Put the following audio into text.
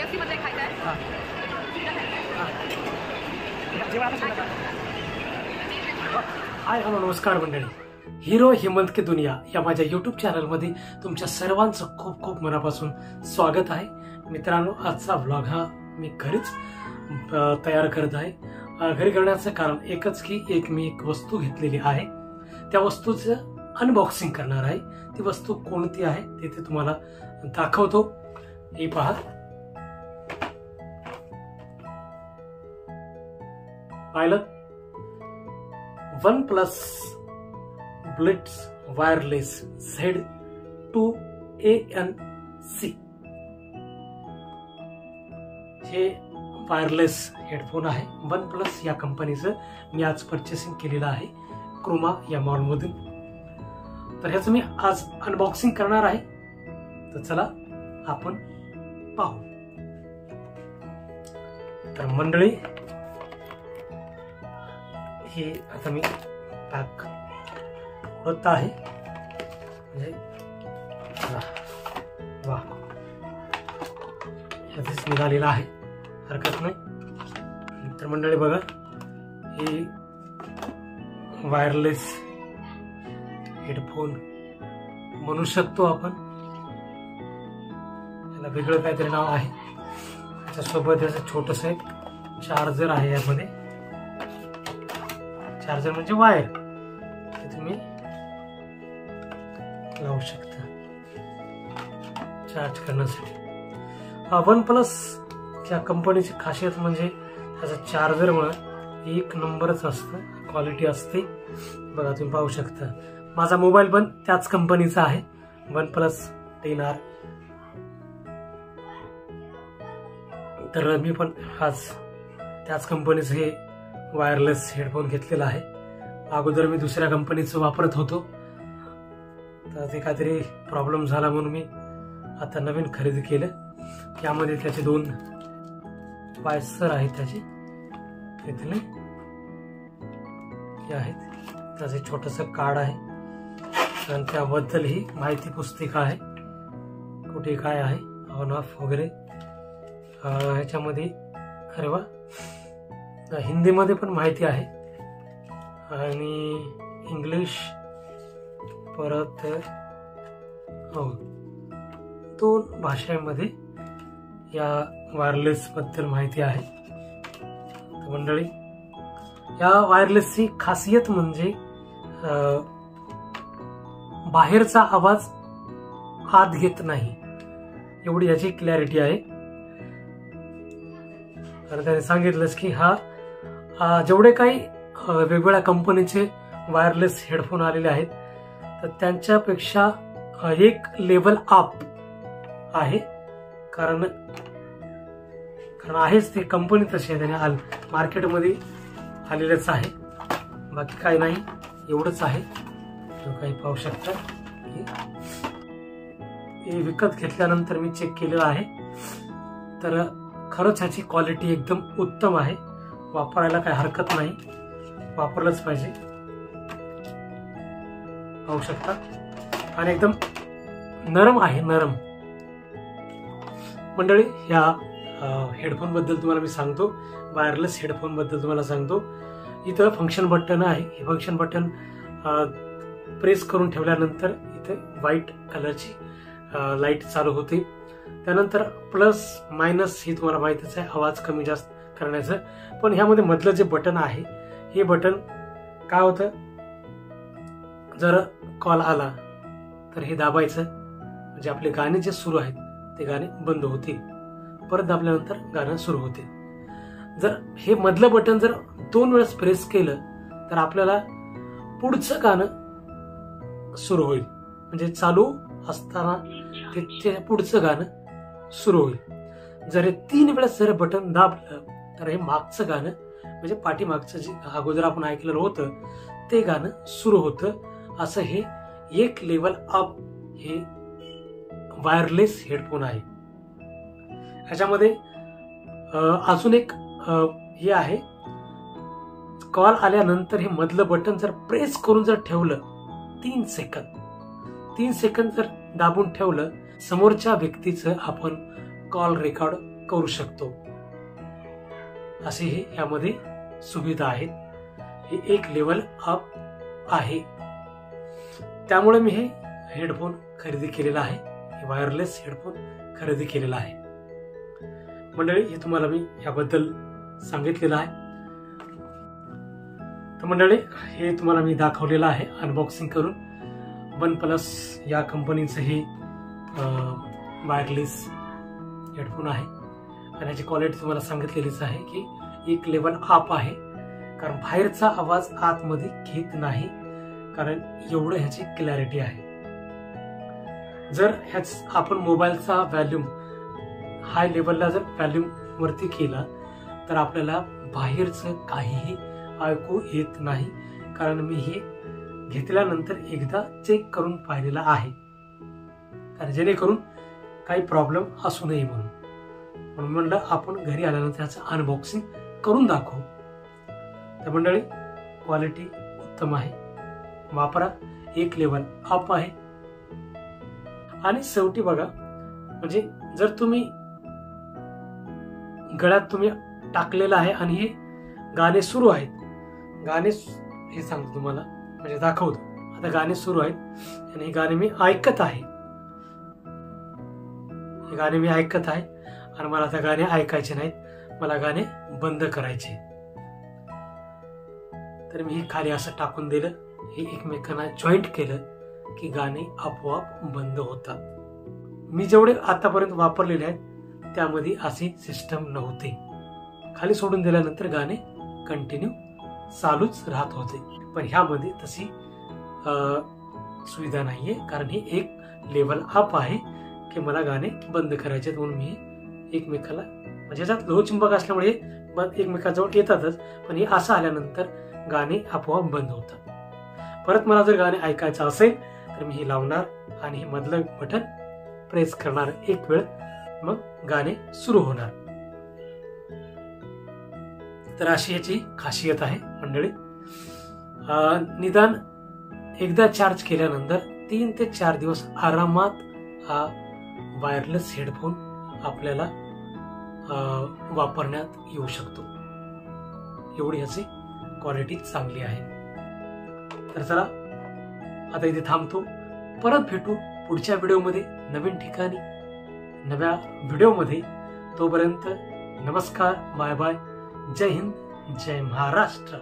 KFC मध्ये खायचं hi hello नमस्कार मंडळी, हिरो हेमंत की दुनिया या माझ्या यूट्यूब चॅनलमध्ये तुमच्या सर्वांचं खूप खूप मनापासून स्वागत आहे. मित्रांनो, आजचा व्लॉग हा मी घरीच तयार करत आहे. घरी करण्याचं कारण एकच की मी एक वस्तू घेतलेली आहे, त्या वस्तूचं अनबॉक्सिंग करणार आहे. ती वस्तू कोणती आहे ते तुम्हाला दाखवतो. हे पहा, पाहिलं, OnePlus Blitz wireless Z2 ANC हे वायरलेस हेडफोन आहे. OnePlus या कंपनीचं मी आज परचेसिंग केलेलं आहे क्रोमा या मॉलमधून. तर ह्याचं मी आज अनबॉक्सिंग करणार आहे. तर चला आपण पाहू. तर मंडळी, हे आता मी पॅक होत आहे. म्हणजे वा, ह्यातच निघालेला आहे, हरकत नाही. तर मंडळी बघा, हे वायरलेस हेडफोन म्हणू शकतो आपण. याला वेगळं काहीतरी नाव आहे. त्याच्यासोबत याचं छोटस एक चार्जर आहे. यामध्ये चार्जर म्हणजे वायर, ते तुम्ही लावू शकता चार्ज करण्यासाठी. OnePlus या कंपनीची खासियत म्हणजे त्याचं चार्जर मुळे एक नंबरच असतं, क्वालिटी असते. बघा, तुम्ही पाहू शकता. माझा मोबाईल पण त्याच कंपनीचा आहे, OnePlus 10R. तर मी पण आज त्याच कंपनीचं हे वायरलेस हेडफोन घेतलेला आहे. अगोदर मी दुसऱ्या कंपनीचं वापरत होतो, तर ते काहीतरी प्रॉब्लेम झाला म्हणून मी आता नवीन खरेदी केलं. यामध्ये त्याचे 2 वायसर आहेत, त्याचे इथले आहेत. त्याचे छोटस कार्ड आहे आणि त्याबद्दल ही माहिती पुस्तिका आहे, कुठे काय आहे, ऑन ऑफ वगैरे. ह्याच्यामध्ये अरे वा, हिंदीमध्ये पण माहिती आहे आणि इंग्लिश, परत 2 भाषेमध्ये या वायरलेस बद्दल माहिती आहे. तर मंडळी, या वायरलेसची खासियत म्हणजे बाहेरचा आवाज आत घेत नाही, एवढी याची क्लॅरिटी आहे. आणि त्याने सांगितलंच की हा जेवढे काही वेगवेगळ्या कंपनीचे वायरलेस हेडफोन आलेले आहेत, तर त्यांच्यापेक्षा एक लेवल अप आहे. कारण आहेच ते कंपनी तशी आहे, त्याने मार्केटमध्ये आलेलंच आहे. बाकी काही नाही, एवढंच आहे. जो काही पाहू शकता, हे विकत घेतल्यानंतर मी चेक केलेलं आहे. तर खरंच ह्याची क्वालिटी एकदम उत्तम आहे, वापरायला काही हरकत नाही, वापरलंच पाहिजे. पाहू शकता. आणि एकदम नरम आहे, नरम. मंडळी, या हेडफोन बद्दल तुम्हाला मी सांगतो, वायरलेस हेडफोन बद्दल तुम्हाला सांगतो. इथं फंक्शन बटन आहे. हे फंक्शन बटन प्रेस करून ठेवल्यानंतर इथे व्हाईट कलरची लाईट चालू होते. त्यानंतर प्लस मायनस ही तुम्हाला माहितीच आहे, आवाज कमी जास्त करण्याचं. पण ह्यामध्ये मधलं जे बटन आहे, हे बटन काय होतं, जर कॉल आला तर हे दाबायचं, म्हणजे आपले गाणे जे सुरू आहेत ते गाणे बंद होतील, परत दाबल्यानंतर गाणं सुरू होते. जर हे मधलं बटन जर 2 वेळेस प्रेस केलं तर आपल्याला पुढचं गाणं सुरू होईल, म्हणजे चालू असताना ते पुढचं गाणं सुरू होईल. जर हे 3 वेळेस जर बटन दाबलं तर हे मागचं गाणं, म्हणजे पाठीमागचं जे अगोदर आपण ऐकलेलं होतं ते गाणं सुरू होतं. असं हे एक लेवल अप हे वायरलेस हेडफोन आहे. ह्याच्यामध्ये अजून एक हे आहे, कॉल आल्यानंतर हे मधलं बटन जर प्रेस करून जर ठेवलं 3 सेकंद जर दाबून ठेवलं, समोरच्या व्यक्तीचं आपण कॉल रेकॉर्ड करू शकतो, असे हे यामध्ये सुविधा आहेत. हे एक लेवल अप आहे. त्यामुळे मी हे हेडफोन खरेदी केलेला आहे. हे वायरलेस हेडफोन खरेदी केलेला आहे. मंडळी, हे तुम्हाला मी याबद्दल सांगितलेलं आहे. तर मंडळी, हे तुम्हाला मी दाखवलेलं आहे अनबॉक्सिंग करून. OnePlus या कंपनीचं हे वायरलेस हेडफोन आहे आणि याची क्वालिटी तुम्हाला सांगितलेलीच आहे की एक लेवल अप आहे. कारण बाहेरचा आवाज आतमध्ये घेत नाही, कारण एवढं ह्याची क्लॅरिटी आहे. जर आपण मोबाईलचा व्हॅल्यूम हाय लेवलला जर व्हॅल्यूम वरती केला तर आपल्याला बाहेरचं काहीही ऐकू येत नाही. कारण मी हे घेतल्यानंतर एकदा चेक करून पाहिलेला आहे, कारण जेणेकरून काही प्रॉब्लेम असू नये म्हणून म्हणलं आपण घरी आल्यानंतर त्याचं अनबॉक्सिंग करून दाखवू. तर मंडळी, क्वालिटी उत्तम आहे, वापरा, एक लेवल अप आहे. आणि शेवटी बघा, म्हणजे जर तुम्ही गळ्यात तुम्ही टाकलेलं आहे आणि हे गाणे सुरू आहेत, गाणे हे सांगतो तुम्हाला, म्हणजे दाखवतो. आता गाणे सुरू आहेत आणि हे गाणे मी ऐकत आहे, हे गाणे मी ऐकत आहे आणि मला आता गाणे ऐकायचे नाहीत, मला गाणे बंद करायचे. तर मी हे खाली असं टाकून दिलं, हे एकमेकांना जॉईंट केलं की गाणे आपोआप बंद होतात. मी जेवढे आतापर्यंत वापरलेले आहेत त्यामध्ये अशी सिस्टम नव्हती. खाली सोडून दिल्यानंतर गाणे कंटिन्यू चालूच राहत होते. पण ह्यामध्ये तशी सुविधा नाहीये, कारण हे एक लेवल अप आहे की मला गाणे बंद करायचे. म्हणून मी एकमेकाला, म्हणजे याच्यात लोहचुंबक असल्यामुळे एकमेकाजवळ येतातच, पण हे असं आल्यानंतर गाणे आपोआप बंद होतात. परत मला जर गाणे ऐकायचं असेल तर मी हे लावणार आणि हे मधलं बटन प्रेस करणार एक वेळ, मग गाणे सुरू होणार. तर अशी याची खासियत आहे मंडळी. निदान एकदा चार्ज केल्यानंतर 3 ते 4 दिवस आरामात हा वायरलेस हेडफोन आपल्याला वापरण्यात येऊ शकतो. एवढी ह्याची क्वालिटी चांगली आहे. तर चला, आता इथे थांबतो. परत भेटू पुढच्या व्हिडिओमध्ये, नवीन ठिकाणी, नव्या व्हिडिओमध्ये. तोपर्यंत नमस्कार, बाय बाय, जय हिंद, जय महाराष्ट्र.